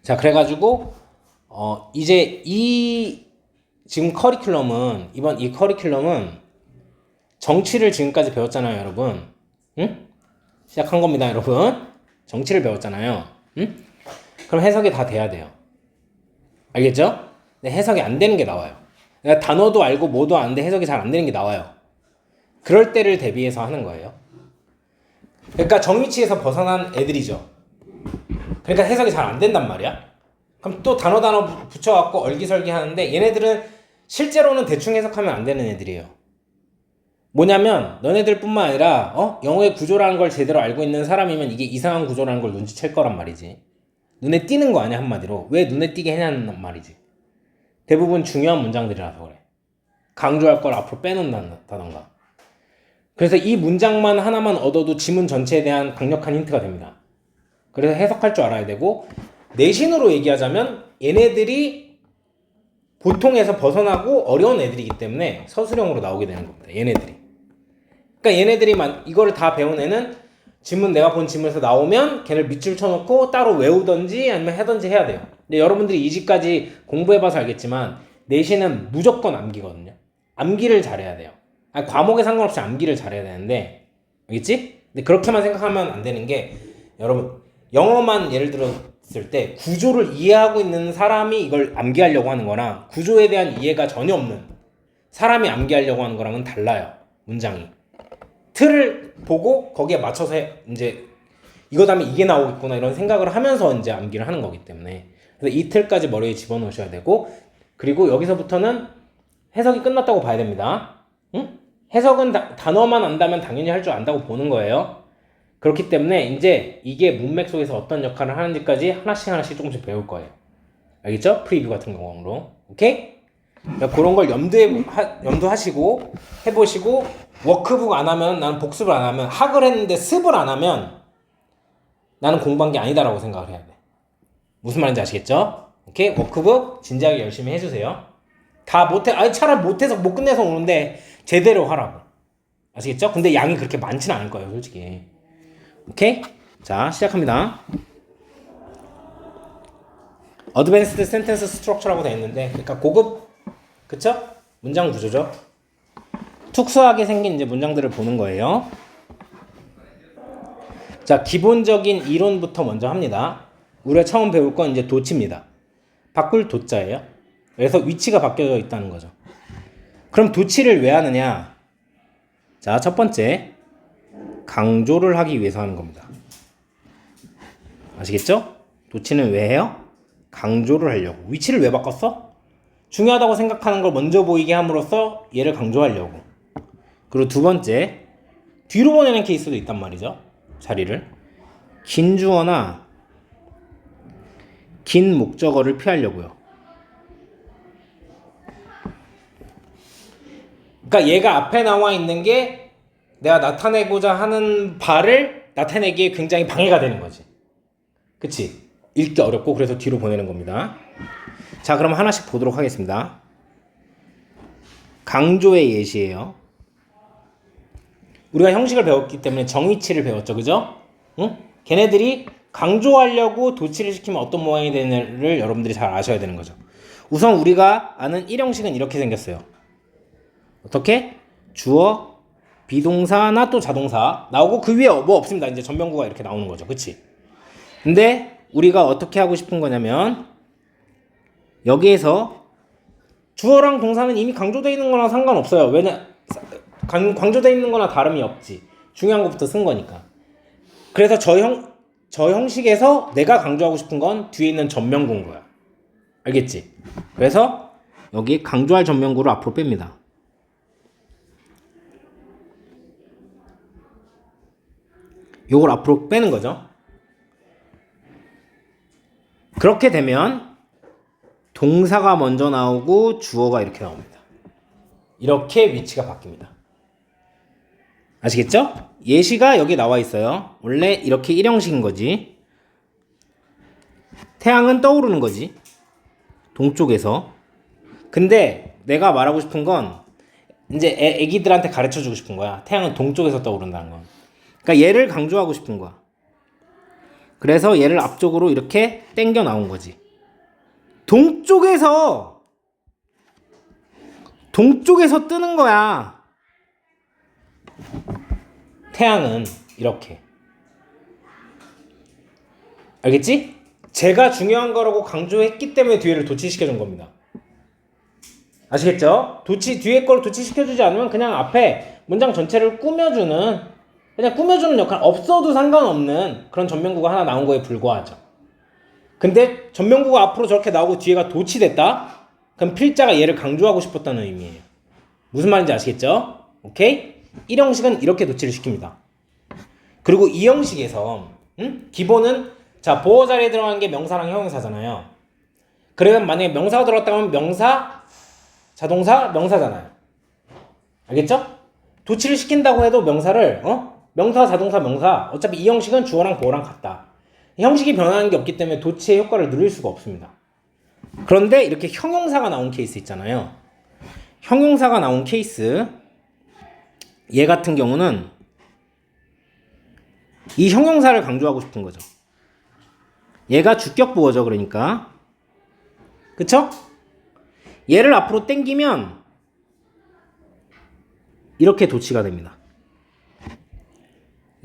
자, 그래가지고 이제 지금 커리큘럼은 이번 이 커리큘럼은 정치를 지금까지 배웠잖아요, 여러분. 응? 시작한 겁니다, 여러분. 정치를 배웠잖아요. 응? 그럼 해석이 다 돼야 돼요. 알겠죠? 근데 해석이 안 되는 게 나와요. 그러니까 단어도 알고 뭐도 아는데 해석이 잘 안 되는 게 나와요. 그럴 때를 대비해서 하는 거예요. 그러니까 정위치에서 벗어난 애들이죠. 그러니까 해석이 잘 안 된단 말이야. 그럼 또 단어 붙여갖고 얼기설기 하는데 얘네들은 실제로는 대충 해석하면 안 되는 애들이에요. 뭐냐면 너네들 뿐만 아니라 영어의 구조라는 걸 제대로 알고 있는 사람이면 이게 이상한 구조라는 걸 눈치챌 거란 말이지. 눈에 띄는 거 아니야, 한마디로. 왜 눈에 띄게 해냐는 말이지. 대부분 중요한 문장들이라서 그래. 강조할 걸 앞으로 빼놓는다던가. 그래서 이 문장만 하나만 얻어도 지문 전체에 대한 강력한 힌트가 됩니다. 그래서 해석할 줄 알아야 되고, 내신으로 얘기하자면 얘네들이 보통에서 벗어나고 어려운 애들이기 때문에 서술형으로 나오게 되는 겁니다. 얘네들이. 그러니까 얘네들이 이거를 다 배운 애는 내가 본 지문에서 나오면 걔를 밑줄 쳐놓고 따로 외우던지 아니면 하던지 해야 돼요. 근데 여러분들이 이지까지 공부해봐서 알겠지만 내신은 무조건 암기거든요. 암기를 잘해야 돼요. 과목에 상관없이 암기를 잘해야 되는데, 알겠지? 근데 그렇게만 생각하면 안 되는 게, 여러분 영어만 예를 들었을 때 구조를 이해하고 있는 사람이 이걸 암기하려고 하는 거랑 구조에 대한 이해가 전혀 없는 사람이 암기하려고 하는 거랑은 달라요. 문장이 틀을 보고 거기에 맞춰서 이제 이거 다음에 이게 나오겠구나 이런 생각을 하면서 이제 암기를 하는 거기 때문에, 그래서 이 틀까지 머리에 집어넣으셔야 되고, 그리고 여기서부터는 해석이 끝났다고 봐야 됩니다. 응? 해석은 단어만 안다면 당연히 할 줄 안다고 보는 거예요. 그렇기 때문에 이제 이게 문맥 속에서 어떤 역할을 하는지까지 하나씩 조금씩 배울 거예요. 알겠죠? 프리뷰 같은 경우로. 오케이? 그러니까 그런 걸 염두하시고 해보시고, 워크북 안 하면, 나는 복습을 안 하면, 학을 했는데 습을 안 하면 나는 공부한 게 아니다라고 생각을 해야 돼. 무슨 말인지 아시겠죠? 오케이? 워크북 진지하게 열심히 해주세요. 다 차라리 못해서 못 끝내서 오는데 제대로 하라고. 아시겠죠? 근데 양이 그렇게 많지는 않을 거예요, 솔직히. 오케이? 자, 시작합니다. 어드밴스드 센텐스 스트럭처라고 되어 있는데, 그러니까 고급, 그쵸? 문장 구조죠. 특수하게 생긴 이제 문장들을 보는 거예요. 자, 기본적인 이론부터 먼저 합니다. 우리가 처음 배울 건 이제 도치입니다. 바꿀 도자예요. 그래서 위치가 바뀌어 있다는 거죠. 그럼 도치를 왜 하느냐? 자, 첫 번째, 강조를 하기 위해서 하는 겁니다. 아시겠죠? 도치는 왜 해요? 강조를 하려고. 위치를 왜 바꿨어? 중요하다고 생각하는 걸 먼저 보이게 함으로써 얘를 강조하려고. 그리고 두 번째, 뒤로 보내는 케이스도 있단 말이죠. 자리를. 긴 주어나 긴 목적어를 피하려고요. 그러니까 얘가 앞에 나와 있는 게 내가 나타내고자 하는 바를 나타내기에 굉장히 방해가 되는 거지. 그치? 읽기 어렵고, 그래서 뒤로 보내는 겁니다. 자, 그럼 하나씩 보도록 하겠습니다. 강조의 예시예요. 우리가 형식을 배웠기 때문에 정의치를 배웠죠, 그죠? 응? 걔네들이 강조하려고 도치를 시키면 어떤 모양이 되는지를 여러분들이 잘 아셔야 되는 거죠. 우선 우리가 아는 1형식은 이렇게 생겼어요. 어떻게? 주어, 비동사나 또 자동사 나오고 그 위에 뭐 없습니다. 이제 전명구가 이렇게 나오는 거죠. 그치? 근데 우리가 어떻게 하고 싶은 거냐면, 여기에서 주어랑 동사는 이미 강조되어 있는 거랑 상관없어요. 강조되어 있는 거나 다름이 없지. 중요한 것부터 쓴 거니까. 그래서 저 형식에서 내가 강조하고 싶은 건 뒤에 있는 전명구인 거야. 알겠지? 그래서 여기 강조할 전명구를 앞으로 뺍니다. 요걸 앞으로 빼는 거죠. 그렇게 되면 동사가 먼저 나오고 주어가 이렇게 나옵니다. 이렇게 위치가 바뀝니다. 아시겠죠? 예시가 여기 나와 있어요. 원래 이렇게 1형식인 거지. 태양은 떠오르는 거지. 동쪽에서. 근데 내가 말하고 싶은 건 이제 애기들한테 가르쳐주고 싶은 거야. 태양은 동쪽에서 떠오른다는 건. 그러니까 얘를 강조하고 싶은 거야. 그래서 얘를 앞쪽으로 이렇게 당겨 나온 거지. 동쪽에서 뜨는 거야. 태양은 이렇게. 알겠지? 제가 중요한 거라고 강조했기 때문에 뒤에를 도치시켜준 겁니다. 아시겠죠? 뒤에 걸 도치시켜주지 않으면 그냥 앞에 문장 전체를 꾸며주는 역할, 없어도 상관없는 그런 전명구가 하나 나온 거에 불과하죠. 근데 전명구가 앞으로 저렇게 나오고 뒤에가 도치됐다? 그럼 필자가 얘를 강조하고 싶었다는 의미예요. 무슨 말인지 아시겠죠? 오케이? 1형식은 이렇게 도치를 시킵니다. 그리고 2형식에서 기본은 자, 보어 자리에 들어가는 게 명사랑 형용사잖아요. 그러면 만약에 명사가 들어갔다면 명사, 자동사, 명사잖아요. 알겠죠? 도치를 시킨다고 해도 명사를 명사, 자동사, 명사 어차피 이 형식은 주어랑 보어랑 같다. 형식이 변하는 게 없기 때문에 도치의 효과를 누릴 수가 없습니다. 그런데 이렇게 형용사가 나온 케이스 있잖아요. 형용사가 나온 케이스 얘 같은 경우는 이 형용사를 강조하고 싶은 거죠. 얘가 주격 보어죠. 그러니까 그쵸? 얘를 앞으로 당기면 이렇게 도치가 됩니다.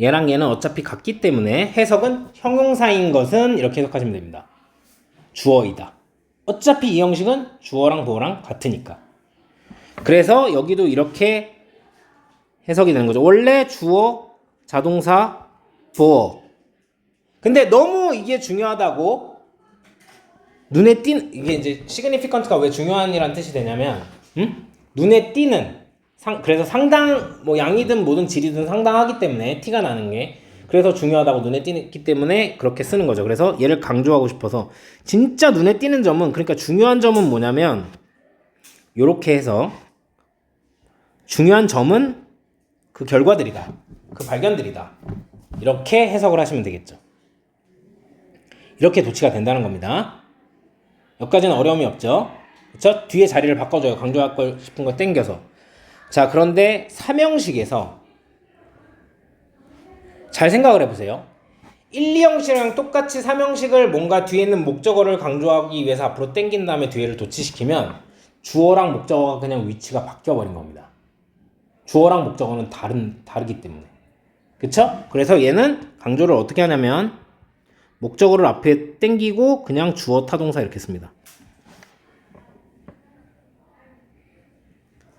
얘랑 얘는 어차피 같기 때문에 해석은 형용사인 것은 이렇게 해석하시면 됩니다. 주어이다. 어차피 이 형식은 주어랑 보어랑 같으니까. 그래서 여기도 이렇게 해석이 되는 거죠. 원래 주어, 자동사, 보어. 근데 너무 이게 중요하다고 눈에 띄는, 이게 이제 significant가 왜 중요한이란 뜻이 되냐면 눈에 띄는 그래서 상당 뭐 양이든 뭐든 질이든 상당하기 때문에 티가 나는 게 그래서 중요하다고 눈에 띄기 때문에 그렇게 쓰는 거죠. 그래서 얘를 강조하고 싶어서 진짜 눈에 띄는 점은 그러니까 중요한 점은 뭐냐면 요렇게 해서 중요한 점은 그 결과들이다. 그 발견들이다. 이렇게 해석을 하시면 되겠죠. 이렇게 도치가 된다는 겁니다. 여기까지는 어려움이 없죠. 그쵸? 뒤에 자리를 바꿔줘요. 강조하고 싶은 거 땡겨서. 자, 그런데 3형식에서 잘 생각을 해보세요. 1, 2형식이랑 똑같이 3형식을 뭔가 뒤에 있는 목적어를 강조하기 위해서 앞으로 땡긴 다음에 뒤에를 도치시키면 주어랑 목적어가 그냥 위치가 바뀌어버린 겁니다. 주어랑 목적어는 다르기 때문에. 그쵸? 그래서 얘는 강조를 어떻게 하냐면 목적어를 앞에 땡기고 그냥 주어 타동사 이렇게 씁니다.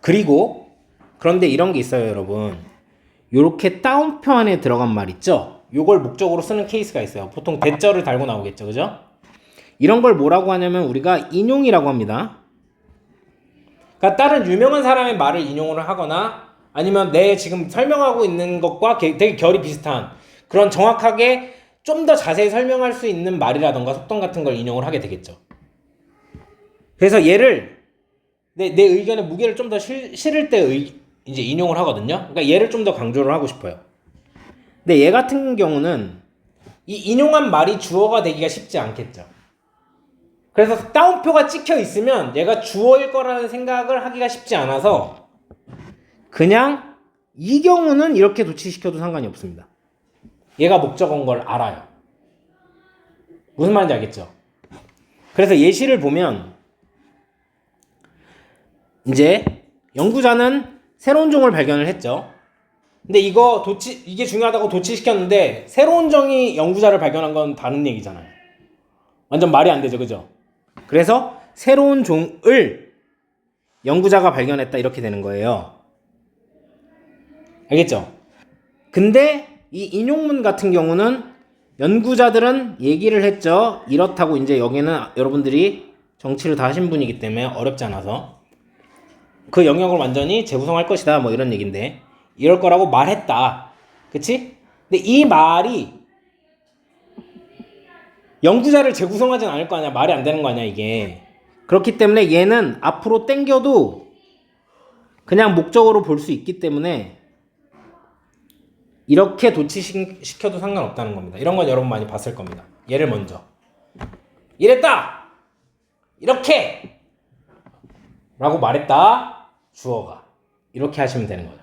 그리고 그런데 이런 게 있어요, 여러분. 요렇게 따옴표 안에 들어간 말 있죠? 요걸 목적으로 쓰는 케이스가 있어요. 보통 대절을 달고 나오겠죠, 그죠? 이런 걸 뭐라고 하냐면 우리가 인용이라고 합니다. 그러니까 다른 유명한 사람의 말을 인용을 하거나 아니면 내 지금 설명하고 있는 것과 되게 결이 비슷한 그런 정확하게 좀 더 자세히 설명할 수 있는 말이라던가 속담 같은 걸 인용을 하게 되겠죠. 그래서 얘를 내 의견에 무게를 좀 더 실을 때 이제 인용을 하거든요. 그러니까 얘를 좀 더 강조를 하고 싶어요. 근데 얘 같은 경우는 이 인용한 말이 주어가 되기가 쉽지 않겠죠. 그래서 따옴표가 찍혀 있으면 얘가 주어일 거라는 생각을 하기가 쉽지 않아서 그냥 이 경우는 이렇게 도치시켜도 상관이 없습니다. 얘가 목적어인 걸 알아요. 무슨 말인지 알겠죠? 그래서 예시를 보면 이제 연구자는 새로운 종을 발견을 했죠. 근데 이게 중요하다고 도치시켰는데 새로운 종이 연구자를 발견한 건 다른 얘기잖아요. 완전 말이 안 되죠, 그죠? 그래서 새로운 종을 연구자가 발견했다 이렇게 되는 거예요. 알겠죠? 근데 이 인용문 같은 경우는 연구자들은 얘기를 했죠. 이렇다고 이제 여기는 여러분들이 정치를 다 하신 분이기 때문에 어렵지 않아서 그 영역을 완전히 재구성할 것이다 뭐 이런 얘기인데 이럴 거라고 말했다. 그치? 근데 이 말이 연구자를 재구성하진 않을 거 아니야. 말이 안 되는 거 아니야 이게. 그렇기 때문에 얘는 앞으로 땡겨도 그냥 목적으로 볼 수 있기 때문에 이렇게 도치시켜도 상관없다는 겁니다. 이런 건 여러분 많이 봤을 겁니다. 얘를 먼저 이랬다! 이렇게! 라고 말했다. 주어가. 이렇게 하시면 되는 거죠.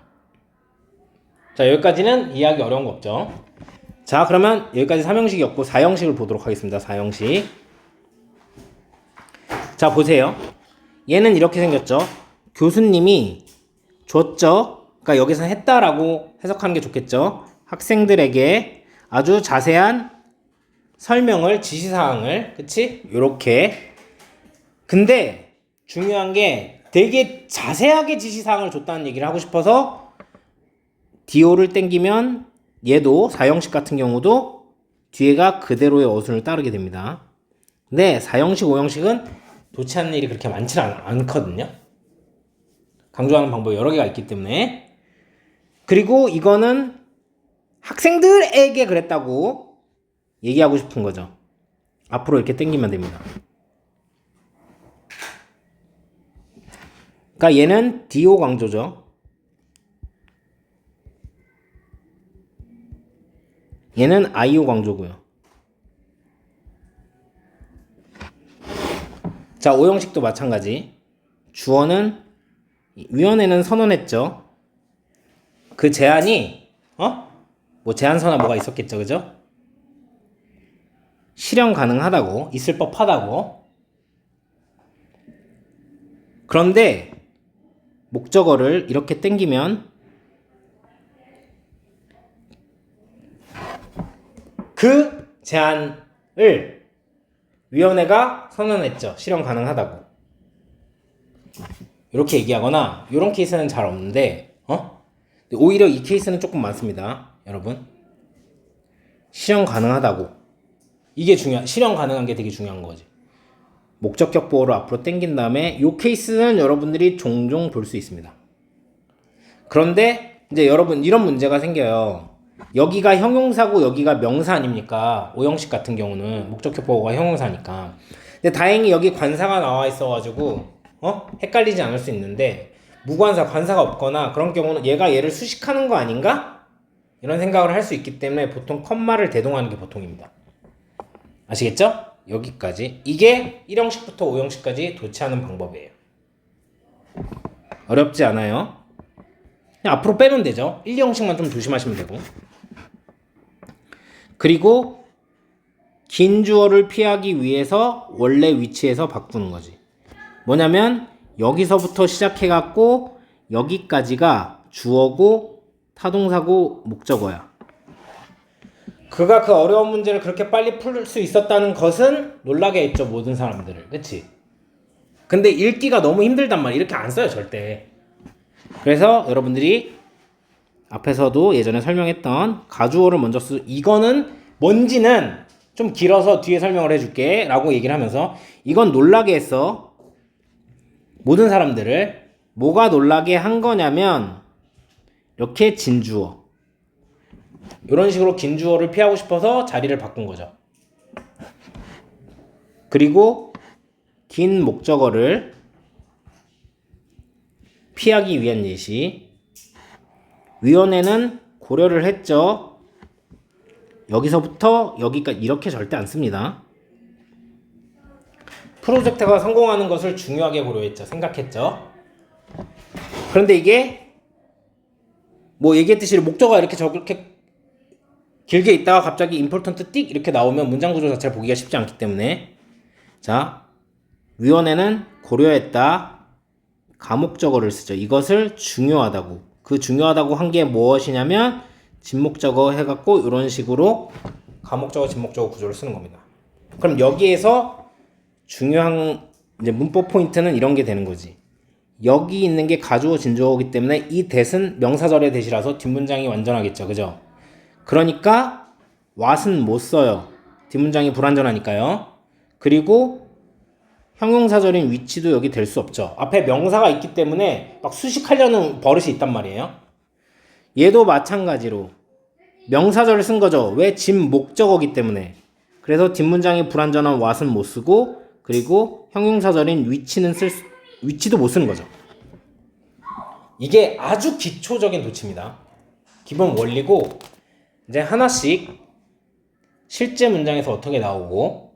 자, 여기까지는 이해하기 어려운 거 없죠? 자, 그러면 여기까지 3형식이었고 4형식을 보도록 하겠습니다. 4형식. 자, 보세요. 얘는 이렇게 생겼죠. 교수님이 줬죠. 그러니까 여기서 했다라고 해석하는 게 좋겠죠. 학생들에게 아주 자세한 설명을, 지시사항을, 그치? 요렇게. 근데 중요한 게 되게 자세하게 지시사항을 줬다는 얘기를 하고 싶어서 디오를 땡기면 얘도 4형식 같은 경우도 뒤에가 그대로의 어순을 따르게 됩니다. 근데 4형식, 5형식은 도치하는 일이 그렇게 많지 않거든요. 강조하는 방법이 여러 개가 있기 때문에. 그리고 이거는 학생들에게 그랬다고 얘기하고 싶은 거죠. 앞으로 이렇게 땡기면 됩니다. 그러니까 얘는 디오 강조죠. 얘는 IO 강조고요. 자, 5형식도 마찬가지. 주어는 위원회는 선언했죠. 그 제안이 뭐 제안서나 뭐가 있었겠죠, 그죠? 실현 가능하다고, 있을 법하다고. 그런데 목적어를 이렇게 땡기면 그 제안을 위원회가 선언했죠. 실현 가능하다고. 이렇게 얘기하거나 이런 케이스는 잘 없는데 오히려 이 케이스는 조금 많습니다. 여러분. 실현 가능하다고. 이게 실현 가능한 게 되게 중요한 거지. 목적격 보호를 앞으로 땡긴 다음에 이 케이스는 여러분들이 종종 볼 수 있습니다. 그런데 이제 여러분 이런 문제가 생겨요. 여기가 형용사고 여기가 명사 아닙니까? 5형식 같은 경우는 목적격 보호가 형용사니까. 근데 다행히 여기 관사가 나와 있어가지고 헷갈리지 않을 수 있는데 무관사, 관사가 없거나 그런 경우는 얘가 얘를 수식하는 거 아닌가? 이런 생각을 할 수 있기 때문에 보통 컴마를 대동하는 게 보통입니다. 아시겠죠? 여기까지. 이게 1형식부터 5형식까지 도치하는 방법이에요. 어렵지 않아요. 그냥 앞으로 빼면 되죠. 1, 2형식만 좀 조심하시면 되고. 그리고 긴 주어를 피하기 위해서 원래 위치에서 바꾸는 거지. 뭐냐면 여기서부터 시작해갖고 여기까지가 주어고 타동사고 목적어야. 그가 그 어려운 문제를 그렇게 빨리 풀 수 있었다는 것은 놀라게 했죠. 모든 사람들을. 그치? 근데 읽기가 너무 힘들단 말이야. 이렇게 안 써요 절대. 그래서 여러분들이 앞에서도 예전에 설명했던 가주어를 먼저 이거는 뭔지는 좀 길어서 뒤에 설명을 해줄게 라고 얘기를 하면서 이건 놀라게 했어. 모든 사람들을. 뭐가 놀라게 한 거냐면 이렇게 진주어, 이런 식으로 긴 주어를 피하고 싶어서 자리를 바꾼 거죠. 그리고 긴 목적어를 피하기 위한 예시. 위원회는 고려를 했죠. 여기서부터 여기까지 이렇게 절대 안 씁니다. 프로젝트가 성공하는 것을 중요하게 고려했죠. 생각했죠. 그런데 이게 뭐 얘기했듯이 목적어가 이렇게 저렇게 길게 있다가 갑자기 important 띡 이렇게 나오면 문장 구조 자체를 보기가 쉽지 않기 때문에 자, 위원회는 고려했다. 가목적어를 쓰죠. 이것을 중요하다고. 그 중요하다고 한 게 무엇이냐면 진목적어 해갖고 이런 식으로 가목적어, 진목적어 구조를 쓰는 겁니다. 그럼 여기에서 중요한 이제 문법 포인트는 이런 게 되는 거지. 여기 있는 게 가주어, 진주어이기 때문에 이 that은 명사절의 that이라서 뒷문장이 완전하겠죠. 그죠? 그러니까 what은 못 써요. 뒷문장이 불완전하니까요. 그리고 형용사절인 위치도 여기 될 수 없죠. 앞에 명사가 있기 때문에 막 수식하려는 버릇이 있단 말이에요. 얘도 마찬가지로 명사절을 쓴 거죠. 왜? 진 목적어기 때문에. 그래서 뒷문장이 불완전한 what은 못 쓰고 그리고 형용사절인 위치도 못 쓰는 거죠. 이게 아주 기초적인 도치입니다. 기본 원리고 이제 하나씩 실제 문장에서 어떻게 나오고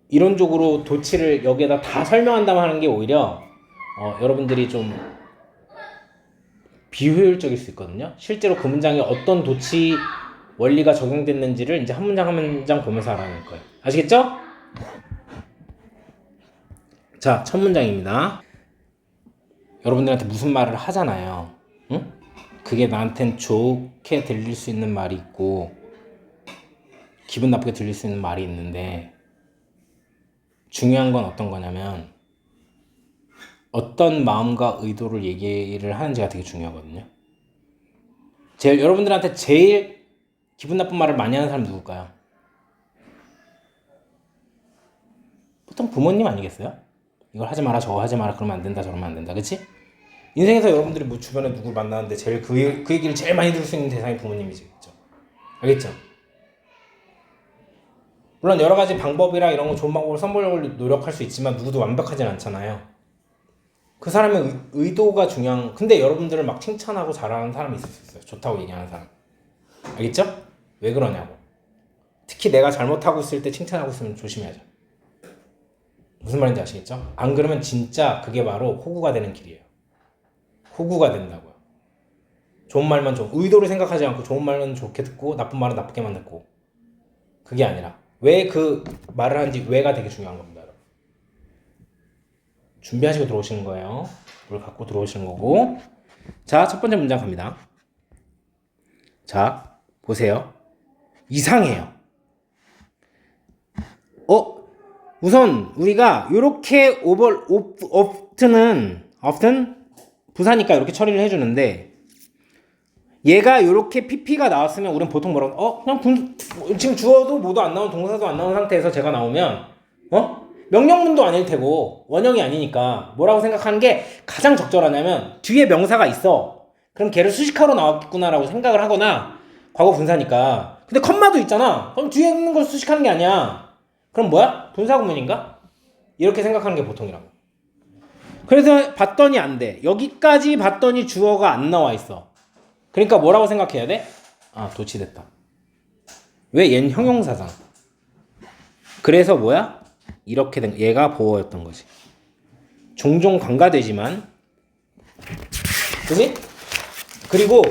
이론적으로 도치를 여기에다 다 설명한다면 하는 게 오히려 여러분들이 좀 비효율적일 수 있거든요. 실제로 그 문장에 어떤 도치 원리가 적용됐는지를 이제 한 문장 한 문장 보면서 알아낼 거예요. 아시겠죠? 자, 첫 문장입니다. 여러분들한테 무슨 말을 하잖아요. 응? 그게 나한텐 좋게 들릴 수 있는 말이 있고 기분 나쁘게 들릴 수 있는 말이 있는데 중요한 건 어떤 거냐면 어떤 마음과 의도를 얘기를 하는지가 되게 중요하거든요. 여러분들한테 제일 기분 나쁜 말을 많이 하는 사람 누굴까요? 보통 부모님 아니겠어요? 이걸 하지 마라 저거 하지 마라 그러면 안 된다 저러면 안 된다 그치? 인생에서 여러분들이 뭐 주변에 누굴 만나는데 제일 그 얘기를 제일 많이 들을 수 있는 대상이 부모님이지 그죠? 알겠죠? 물론 여러 가지 방법이랑 이런 거 좋은 방법을 선보려고 노력할 수 있지만 누구도 완벽하진 않잖아요. 그 사람의 의도가 중요한. 근데 여러분들을 막 칭찬하고 잘하는 사람이 있을 수 있어요. 좋다고 얘기하는 사람. 알겠죠? 왜 그러냐고. 특히 내가 잘못하고 있을 때 칭찬하고 있으면 조심해야죠. 무슨 말인지 아시겠죠? 안 그러면 진짜 그게 바로 호구가 되는 길이에요. 호구가 된다고요. 좋은 말만 의도를 생각하지 않고 좋은 말은 좋게 듣고 나쁜 말은 나쁘게만 듣고. 그게 아니라 왜 그 말을 하는지 왜가 되게 중요한 겁니다. 여러분. 준비하시고 들어오시는 거예요. 뭘 갖고 들어오시는 거고. 자, 첫 번째 문장 갑니다. 자, 보세요. 이상해요. 우선 우리가 요렇게 often 부사니까 이렇게 처리를 해주는데 얘가 요렇게 pp가 나왔으면 우린 보통 뭐라고 그냥 지금 주어도 뭐도 안 나온 동사도 안 나온 상태에서 제가 나오면 명령문도 아닐 테고 원형이 아니니까 뭐라고 생각하는 게 가장 적절하냐면 뒤에 명사가 있어. 그럼 걔를 수식하러 나왔구나라고 생각을 하거나 과거 분사니까. 근데 컴마도 있잖아. 그럼 뒤에 있는 걸 수식하는 게 아니야. 그럼 뭐야? 분사구문인가? 이렇게 생각하는 게 보통이라고. 그래서 봤더니 안 돼. 여기까지 봤더니 주어가 안 나와 있어. 그러니까 뭐라고 생각해야 돼? 도치됐다. 왜? 얘는 형용사잖아. 그래서 뭐야? 이렇게 된 얘가 보어였던 거지. 종종 관가되지만 그지? 그리고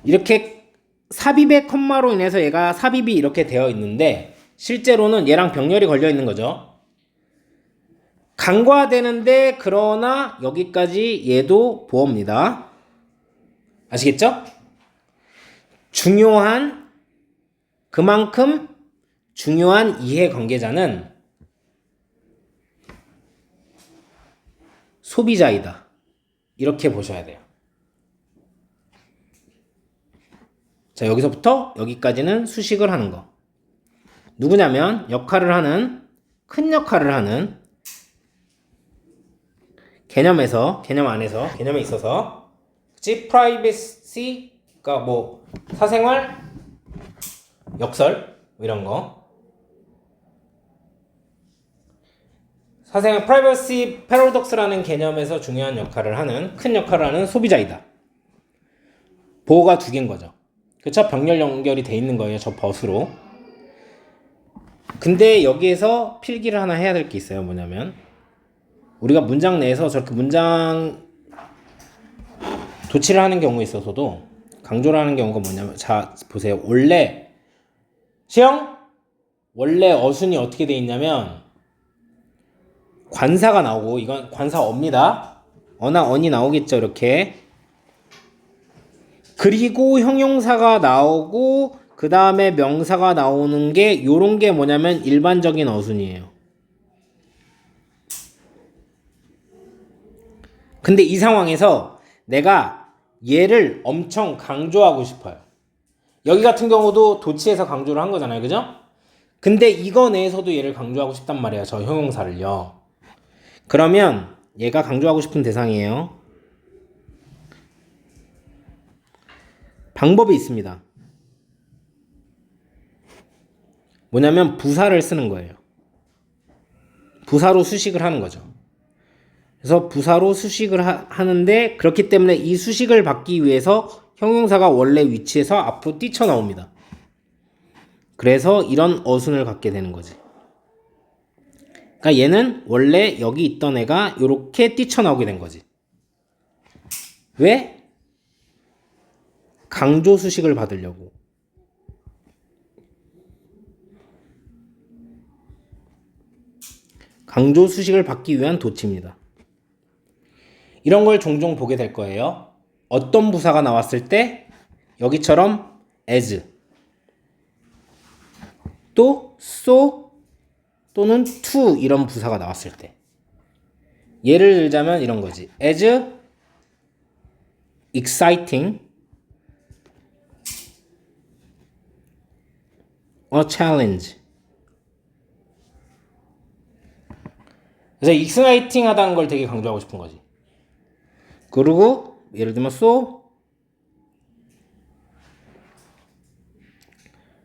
이렇게 삽입의 컴마로 인해서 얘가 삽입이 이렇게 되어 있는데 실제로는 얘랑 병렬이 걸려 있는 거죠. 간과되는데 그러나 여기까지 얘도 보어입니다. 아시겠죠? 그만큼 중요한 이해관계자는 소비자이다. 이렇게 보셔야 돼요. 자, 여기서부터 여기까지는 수식을 하는 거. 누구냐면 큰 역할을 하는 개념 안에서 개념에 있어서 privacy가 뭐 사생활, 역설 이런 거. 사생활 privacy paradox라는 개념에서 중요한 역할을 하는 큰 역할을 하는 소비자이다. 보호가 두 개인 거죠. 그쵸? 병렬 연결이 돼 있는 거예요. 저 벗으로. 근데 여기에서 필기를 하나 해야 될 게 있어요. 뭐냐면 우리가 문장 내에서 저렇게 문장 도치를 하는 경우에 있어서도 강조를 하는 경우가 뭐냐면 자 보세요. 원래 어순이 어떻게 돼 있냐면 관사가 나오고 이건 관사어입니다. 어나 언이 나오겠죠. 이렇게. 그리고 형용사가 나오고 그 다음에 명사가 나오는 게 요런 게 뭐냐면 일반적인 어순이에요. 근데 이 상황에서 내가 얘를 엄청 강조하고 싶어요. 여기 같은 경우도 도치에서 강조를 한 거잖아요. 그죠? 근데 이거 내에서도 얘를 강조하고 싶단 말이에요. 저 형용사를요. 그러면 얘가 강조하고 싶은 대상이에요. 방법이 있습니다. 뭐냐면 부사를 쓰는 거예요. 부사로 수식을 하는 거죠. 그래서 부사로 수식을 하는데 그렇기 때문에 이 수식을 받기 위해서 형용사가 원래 위치에서 앞으로 뛰쳐나옵니다. 그래서 이런 어순을 갖게 되는 거지. 그러니까 얘는 원래 여기 있던 애가 이렇게 뛰쳐나오게 된 거지. 왜? 강조 수식을 받으려고. 강조 수식을 받기 위한 도치입니다. 이런 걸 종종 보게 될 거예요. 어떤 부사가 나왔을 때 여기처럼 as 또 so 또는 to 이런 부사가 나왔을 때 예를 들자면 이런 거지. as exciting a challenge. 그래서 exciting 하다는 걸 되게 강조하고 싶은 거지. 그리고 예를 들면 so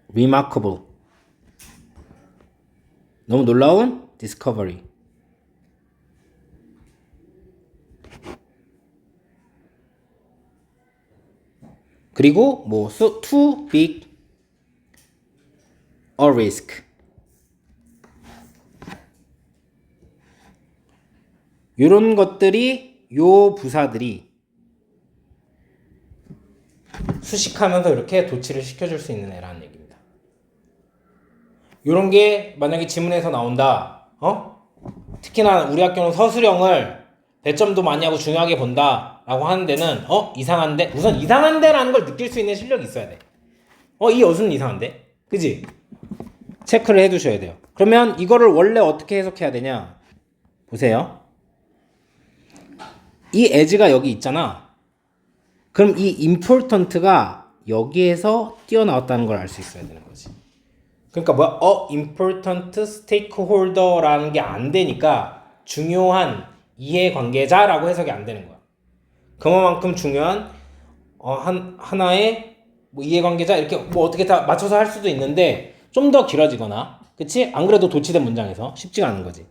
remarkable. 너무 놀라운 discovery. 그리고 뭐 so too big a risk. 요런 것들이 요 부사들이 수식하면서 이렇게 도치를 시켜줄 수 있는 애라는 얘기입니다. 요런 게 만약에 지문에서 나온다. 특히나 우리 학교는 서술형을 배점도 많이 하고 중요하게 본다 라고 하는 데는 이상한데? 우선 이상한데 라는 걸 느낄 수 있는 실력이 있어야 돼. 이 어순은 이상한데? 그지? 체크를 해 두셔야 돼요. 그러면 이거를 원래 어떻게 해석해야 되냐? 보세요. 이 as가 여기 있잖아. 그럼 이 important가 여기에서 띄어나왔다는 걸 알 수 있어야 되는 거지. 그러니까 뭐야? important stakeholder라는 게 안 되니까 중요한 이해관계자라고 해석이 안 되는 거야. 그만큼 중요한 하나의 뭐 이해관계자 이렇게 뭐 어떻게 다 맞춰서 할 수도 있는데 좀 더 길어지거나, 그치? 안 그래도 도치된 문장에서 쉽지가 않은 거지.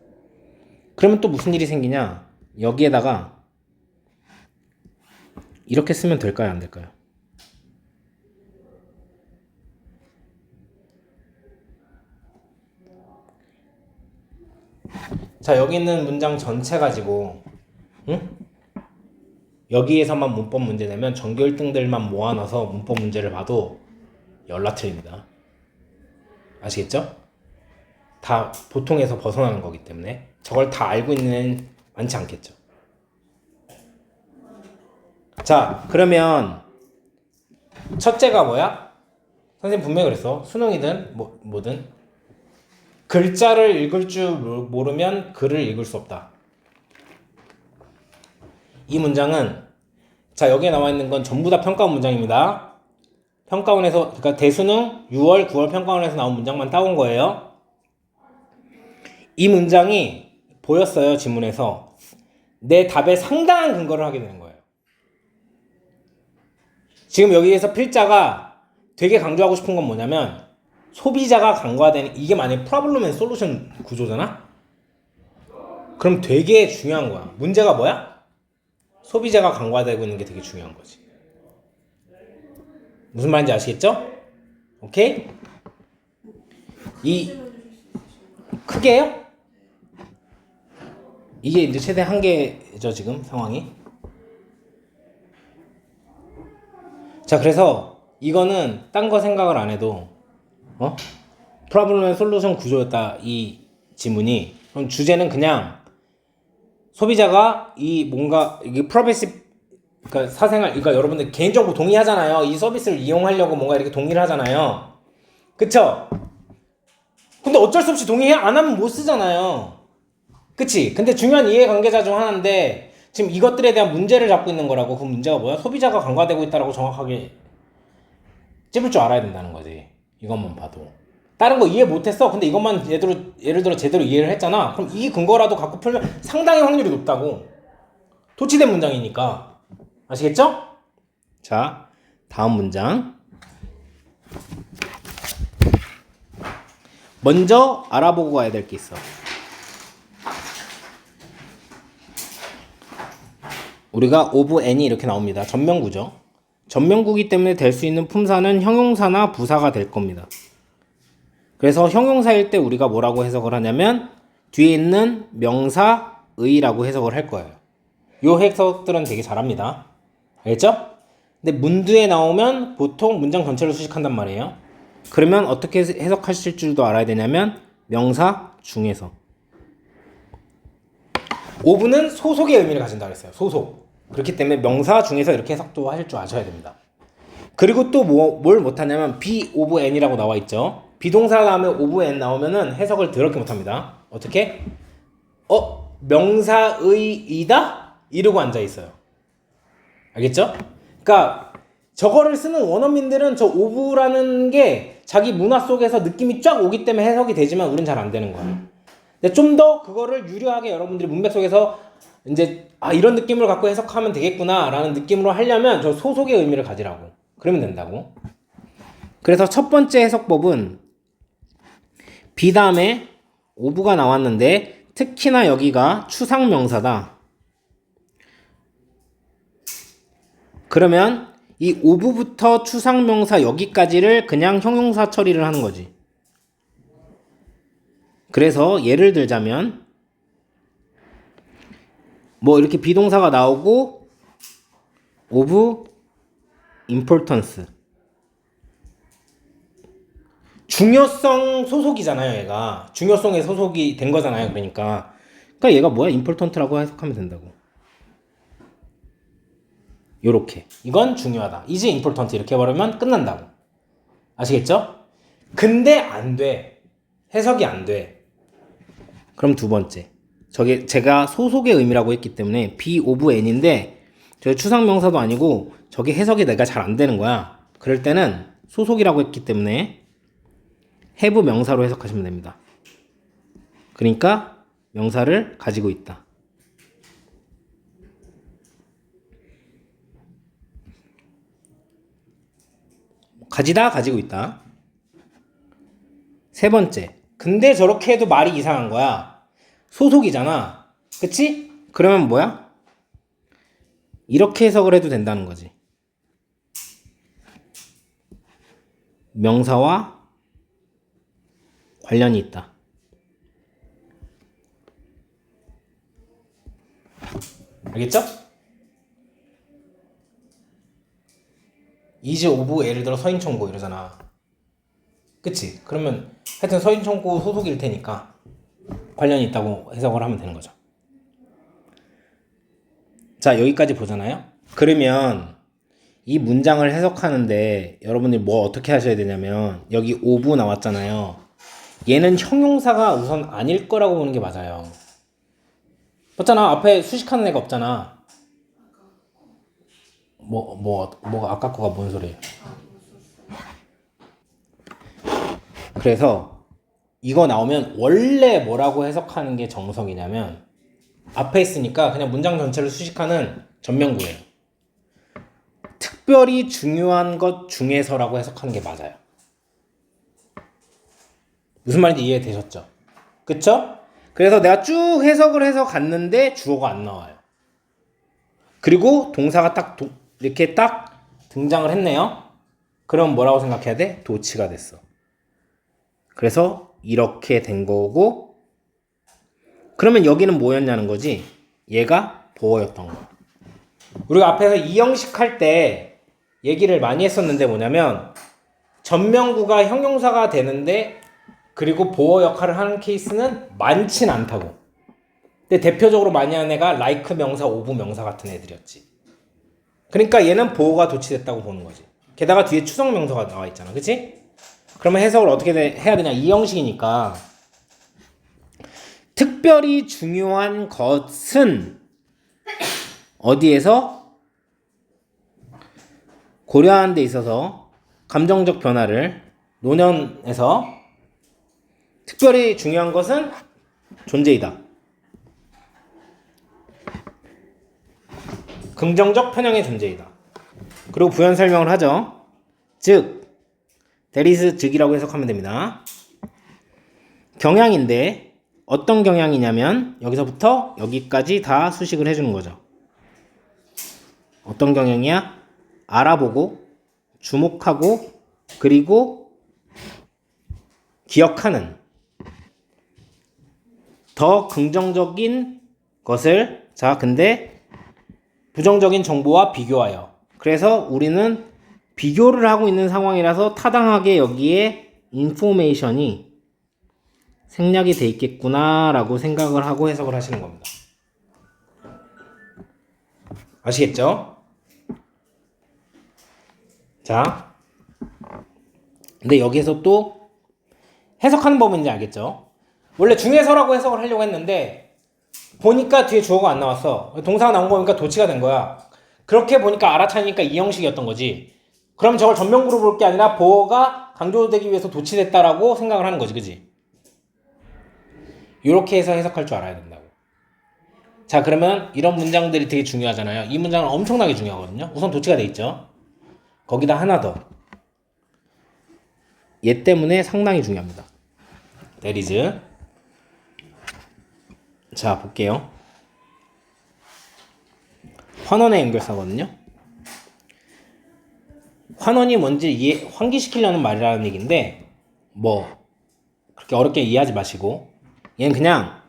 그러면 또 무슨 일이 생기냐? 여기에다가 이렇게 쓰면 될까요? 안 될까요? 자, 여기 있는 문장 전체 가지고 여기에서만 문법 문제 내면 전교 1등들만 모아놔서 문법 문제를 봐도 연락 틀립니다. 아시겠죠? 다 보통에서 벗어나는 거기 때문에 저걸 다 알고 있는 애는 많지 않겠죠. 자, 그러면 첫째가 뭐야? 선생님 분명히 그랬어. 수능이든 뭐든 글자를 읽을 줄 모르면 글을 읽을 수 없다. 이 문장은 자, 여기에 나와 있는 건 전부 다 평가원 문장입니다. 평가원에서, 그러니까 대수능 6월, 9월 평가원에서 나온 문장만 따온 거예요. 이 문장이 보였어요, 지문에서. 내 답에 상당한 근거를 하게 되는 거예요. 지금 여기에서 필자가 되게 강조하고 싶은 건 뭐냐면 소비자가 간과되는, 이게 만약에 프로블럼 앤 솔루션 구조잖아? 그럼 되게 중요한 거야. 문제가 뭐야? 소비자가 간과되고 있는 게 되게 중요한 거지. 무슨 말인지 아시겠죠? 오케이? 이 크게요? 이게 이제 최대 한계죠, 지금 상황이. 자, 그래서 이거는 딴 거 생각을 안 해도 프로블럼 앤 솔루션 구조였다, 이 지문이. 그럼 주제는 그냥 소비자가 이 뭔가 이게 프라이버시, 그러니까 사생활, 그러니까 여러분들 개인정보 동의하잖아요. 이 서비스를 이용하려고 뭔가 이렇게 동의를 하잖아요. 그쵸? 근데 어쩔 수 없이 동의 안 하면 못 쓰잖아요. 그치? 근데 중요한 이해관계자 중 하나인데 지금 이것들에 대한 문제를 잡고 있는 거라고. 그 문제가 뭐야? 소비자가 간과되고 있다라고 정확하게 찝을 줄 알아야 된다는 거지. 이것만 봐도. 다른 거 이해 못했어. 근데 이것만 예를 들어 제대로 이해를 했잖아. 그럼 이 근거라도 갖고 풀면 상당히 확률이 높다고. 도치된 문장이니까. 아시겠죠? 자, 다음 문장. 먼저 알아보고 가야 될 게 있어. 우리가 of n이 이렇게 나옵니다. 전명구죠. 전명구이기 때문에 될 수 있는 품사는 형용사나 부사가 될 겁니다. 그래서 형용사일 때 우리가 뭐라고 해석을 하냐면 뒤에 있는 명사 의라고 해석을 할 거예요. 요 해석들은 되게 잘합니다. 알겠죠? 근데 문두에 나오면 보통 문장 전체를 수식한단 말이에요. 그러면 어떻게 해석하실 줄도 알아야 되냐면 명사 중에서 오브는 소속의 의미를 가진다 그랬어요. 소속. 그렇기 때문에 명사 중에서 이렇게 해석도 하실 줄 아셔야 됩니다. 그리고 또 뭘 못하냐면 be of n이라고 나와 있죠. 비동사 다음에 of n 나오면은 해석을 더럽게 못합니다. 어떻게? 명사의이다? 이러고 앉아있어요. 알겠죠? 그러니까 저거를 쓰는 원어민들은 저 of라는 게 자기 문화 속에서 느낌이 쫙 오기 때문에 해석이 되지만 우린 잘 안 되는 거예요. 근데 좀 더 그거를 유려하게 여러분들이 문맥 속에서 이제 이런 느낌을 갖고 해석하면 되겠구나 라는 느낌으로 하려면 저 소속의 의미를 가지라고. 그러면 된다고. 그래서 첫 번째 해석법은 be 다음에 of가 나왔는데 특히나 여기가 추상명사다. 그러면 이 of부터 추상명사 여기까지를 그냥 형용사 처리를 하는 거지. 그래서 예를 들자면 뭐 이렇게 비동사가 나오고 of importance 중요성 소속이잖아요. 얘가 중요성에 소속이 된 거잖아요. 그러니까 얘가 뭐야? important라고 해석하면 된다고. 요렇게 이건 중요하다. is important 이렇게 해버리면 끝난다고. 아시겠죠? 근데 안 돼. 해석이 안 돼. 그럼 두 번째, 저게 제가 소속의 의미라고 했기 때문에 be of n인데 저게 추상명사도 아니고 저게 해석이 내가 잘 안 되는 거야. 그럴 때는 소속이라고 했기 때문에 have 명사로 해석하시면 됩니다. 그러니까 명사를 가지고 있다. 가지다, 가지고 있다. 세 번째, 근데 저렇게 해도 말이 이상한 거야. 소속이잖아. 그치? 그러면 뭐야? 이렇게 해석을 해도 된다는 거지. 명사와 관련이 있다. 알겠죠? is of 예를 들어 서인청고 이러잖아. 그치? 그러면 하여튼 서인청고 소속일 테니까 관련이 있다고 해석을 하면 되는 거죠. 자, 여기까지 보잖아요. 그러면 이 문장을 해석하는데 여러분들이 뭐 어떻게 하셔야 되냐면 여기 of 나왔잖아요. 얘는 형용사가 우선 아닐 거라고 보는 게 맞아요. 맞잖아. 앞에 수식하는 애가 없잖아. 뭐가 아까 거가 뭔 소리예요? 그래서 이거 나오면 원래 뭐라고 해석하는 게 정석이냐면 앞에 있으니까 그냥 문장 전체를 수식하는 전면구예요. 특별히 중요한 것 중에서라고 해석하는 게 맞아요. 무슨 말인지 이해되셨죠? 그쵸? 그래서 내가 쭉 해석을 해서 갔는데 주어가 안 나와요. 그리고 동사가 이렇게 딱 등장을 했네요. 그럼 뭐라고 생각해야 돼? 도치가 됐어. 그래서 이렇게 된 거고, 그러면 여기는 뭐였냐는 거지? 얘가 보어였던 거. 우리가 앞에서 이형식 할 때 얘기를 많이 했었는데 뭐냐면 전명구가 형용사가 되는데 그리고 보어 역할을 하는 케이스는 많진 않다고. 근데 대표적으로 많이 하는 애가 like 명사, of 명사 같은 애들이었지. 그러니까 얘는 보어가 도치됐다고 보는 거지. 게다가 뒤에 추석 명사가 나와 있잖아. 그치? 그러면 해석을 어떻게 해야 되냐? 이 형식이니까 특별히 중요한 것은 어디에서 고려하는 데 있어서 감정적 변화를 노년에서 특별히 중요한 것은 존재이다. 긍정적 편향의 존재이다. 그리고 부연 설명을 하죠. 즉 there is 즉이라고 해석하면 됩니다. 경향인데 어떤 경향이냐면 여기서부터 여기까지 다 수식을 해주는 거죠. 어떤 경향이야? 알아보고 주목하고 그리고 기억하는 더 긍정적인 것을 근데 부정적인 정보와 비교하여. 그래서 우리는 비교를 하고 있는 상황이라서 타당하게 여기에 인포메이션이 생략이 돼 있겠구나 라고 생각을 하고 해석을 하시는 겁니다. 아시겠죠? 자, 근데 여기에서 또 해석하는 법인지 알겠죠? 원래 중에서라고 해석을 하려고 했는데 보니까 뒤에 주어가 안 나왔어. 동사가 나온 거니까 도치가 된 거야. 그렇게 보니까 알아차니까 이 형식이었던 거지. 그럼 저걸 전면구로 볼 게 아니라 보어가 강조되기 위해서 도치됐다라고 생각을 하는 거지, 그지? 이렇게 해서 해석할 줄 알아야 된다고. 자, 그러면 이런 문장들이 되게 중요하잖아요. 이 문장은 엄청나게 중요하거든요. 우선 도치가 돼 있죠. 거기다 하나 더. 얘 때문에 상당히 중요합니다. That is. 자, 볼게요. 환원의 연결사거든요. 환원이 뭔지 환기시키려는 말이라는 얘기인데 뭐 그렇게 어렵게 이해하지 마시고 얘는 그냥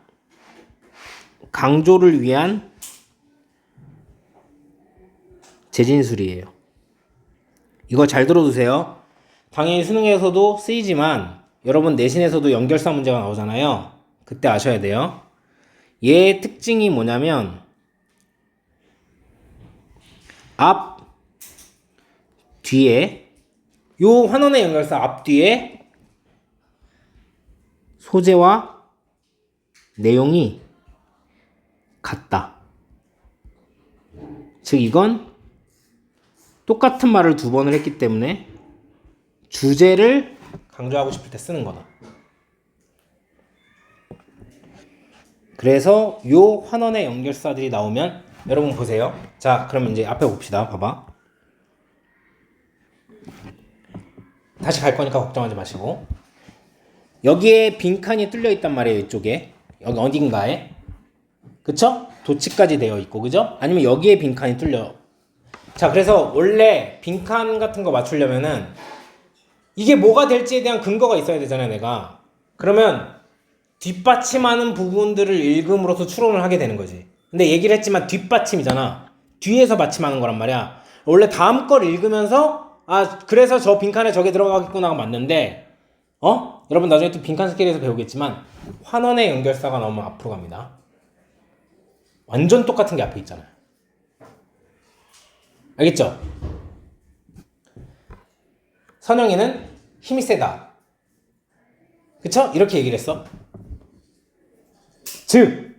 강조를 위한 재진술이에요. 이거 잘 들어두세요. 당연히 수능에서도 쓰이지만 여러분 내신에서도 연결사 문제가 나오잖아요. 그때 아셔야 돼요. 얘의 특징이 뭐냐면 앞, 뒤에 요 환원의 연결사 앞뒤에 소재와 내용이 같다. 즉 이건 똑같은 말을 두 번을 했기 때문에 주제를 강조하고 싶을 때 쓰는 거다. 그래서 요 환원의 연결사들이 나오면 여러분 보세요. 자, 그럼 이제 앞에 봅시다. 봐봐. 다시 갈 거니까 걱정하지 마시고. 여기에 빈칸이 뚫려 있단 말이에요. 이쪽에. 여기 어딘가에. 그쵸? 도치까지 되어 있고, 그죠? 아니면 여기에 빈칸이 뚫려. 자, 그래서 원래 빈칸 같은 거 맞추려면은 이게 뭐가 될지에 대한 근거가 있어야 되잖아요, 내가. 그러면 뒷받침하는 부분들을 읽음으로써 추론을 하게 되는 거지. 근데 얘기를 했지만 뒷받침이잖아. 뒤에서 받침하는 거란 말이야. 원래 다음 걸 읽으면서 그래서 저 빈칸에 저게 들어가겠구나가 맞는데 여러분 나중에 또 빈칸 스케일에서 배우겠지만 환원의 연결사가 나오면 앞으로 갑니다. 완전 똑같은 게 앞에 있잖아요. 알겠죠? 선영이는 힘이 세다. 그쵸? 이렇게 얘기를 했어. 즉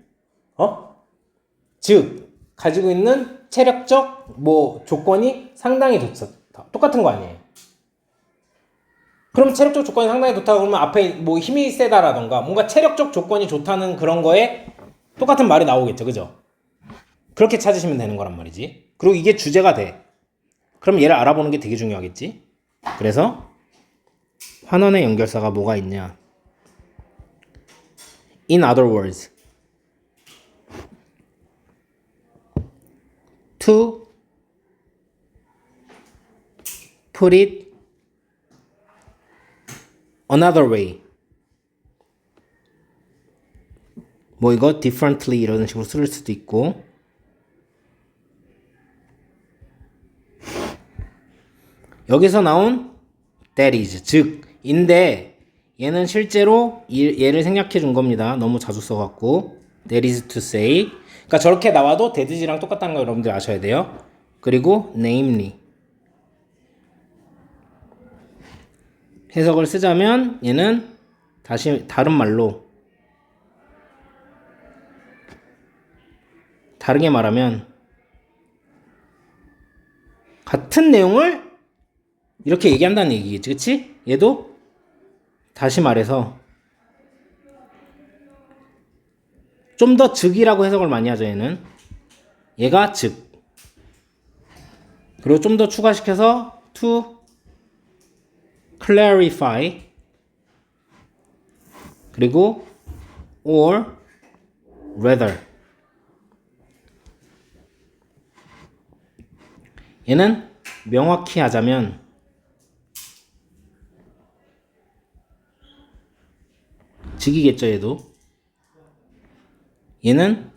가지고 있는 체력적 조건이 상당히 좋다. 똑같은 거 아니에요. 그럼 체력적 조건이 상당히 좋다고 그러면 앞에 힘이 세다라던가 뭔가 체력적 조건이 좋다는 그런 거에 똑같은 말이 나오겠죠. 그죠? 그렇게 찾으시면 되는 거란 말이지. 그리고 이게 주제가 돼. 그럼 얘를 알아보는 게 되게 중요하겠지. 그래서 환원의 연결사가 뭐가 있냐. In other words, to put it another way. 이거 differently 이런 식으로 쓸 수도 있고 여기서 나온 that is 즉 인데 얘는 실제로 얘를 생략해 준 겁니다. 너무 자주 써갖고 that is to say 그러니까 저렇게 나와도 that is랑 똑같다는 거 여러분들 아셔야 돼요. 그리고 namely 해석을 쓰자면 얘는 다시 다른 말로 다르게 말하면 같은 내용을 이렇게 얘기한다는 얘기겠지, 그치? 얘도 다시 말해서 좀 더 즉이라고 해석을 많이 하죠, 얘는. 얘가 즉. 그리고 좀 더 추가시켜서 to clarify 그리고 or rather 얘는 명확히 하자면 즉이겠죠. 얘도 얘는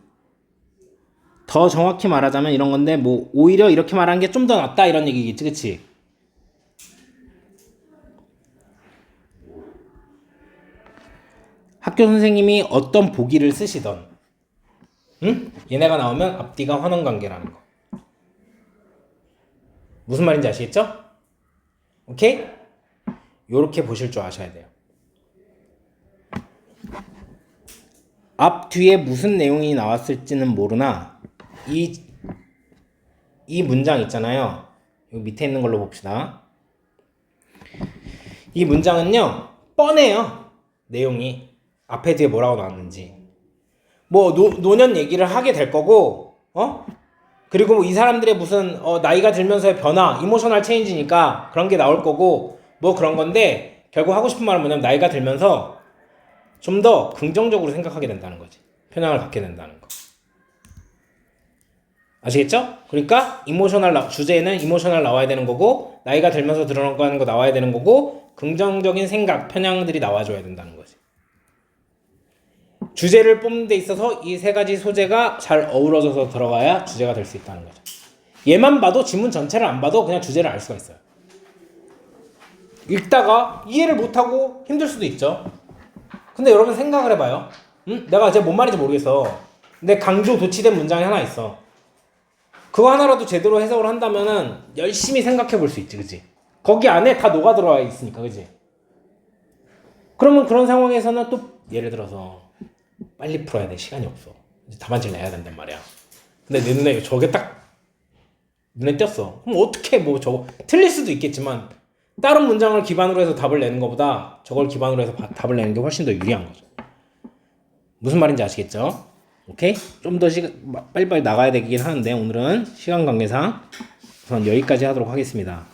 더 정확히 말하자면 이런 건데 오히려 이렇게 말하는 게 좀 더 낫다 이런 얘기겠지. 그치? 학교 선생님이 어떤 보기를 쓰시던 얘네가 나오면 앞뒤가 환원관계라는 거. 무슨 말인지 아시겠죠? 오케이? 요렇게 보실 줄 아셔야 돼요. 앞 뒤에 무슨 내용이 나왔을지는 모르나 이 문장 있잖아요. 여기 밑에 있는 걸로 봅시다. 이 문장은요 뻔해요. 내용이 앞에 뒤에 뭐라고 나왔는지. 뭐 노년 얘기를 하게 될 거고, 그리고 뭐 이 사람들의 무슨 나이가 들면서의 변화, 이모셔널 체인지니까 그런 게 나올 거고 뭐 그런 건데, 결국 하고 싶은 말은 뭐냐면 나이가 들면서 좀 더 긍정적으로 생각하게 된다는 거지. 편향을 갖게 된다는 거. 아시겠죠? 그러니까 주제에는 이모셔널 나와야 되는 거고, 나이가 들면서 드러나는 거 나와야 되는 거고, 긍정적인 생각, 편향들이 나와줘야 된다는 거지. 주제를 뽑는 데 있어서 이 세 가지 소재가 잘 어우러져서 들어가야 주제가 될 수 있다는 거죠. 얘만 봐도, 지문 전체를 안 봐도 그냥 주제를 알 수가 있어요. 읽다가 이해를 못하고 힘들 수도 있죠. 근데 여러분 생각을 해봐요. 내가 이제 뭔 말인지 모르겠어. 근데 강조 도치된 문장이 하나 있어. 그거 하나라도 제대로 해석을 한다면은 열심히 생각해 볼 수 있지, 그지? 거기 안에 다 녹아 들어와 있으니까, 그지? 그러면 그런 상황에서는 또 예를 들어서 빨리 풀어야 돼. 시간이 없어. 이제 답안지를 내야 된단 말이야. 근데 내 눈에 저게 딱 눈에 띄었어. 그럼 어떻게 뭐 저거 틀릴 수도 있겠지만 다른 문장을 기반으로 해서 답을 내는 것보다 저걸 기반으로 해서 답을 내는 게 훨씬 더 유리한 거죠. 무슨 말인지 아시겠죠? 오케이? 좀 더 빨리빨리 나가야 되긴 하는데 오늘은 시간 관계상 우선 여기까지 하도록 하겠습니다.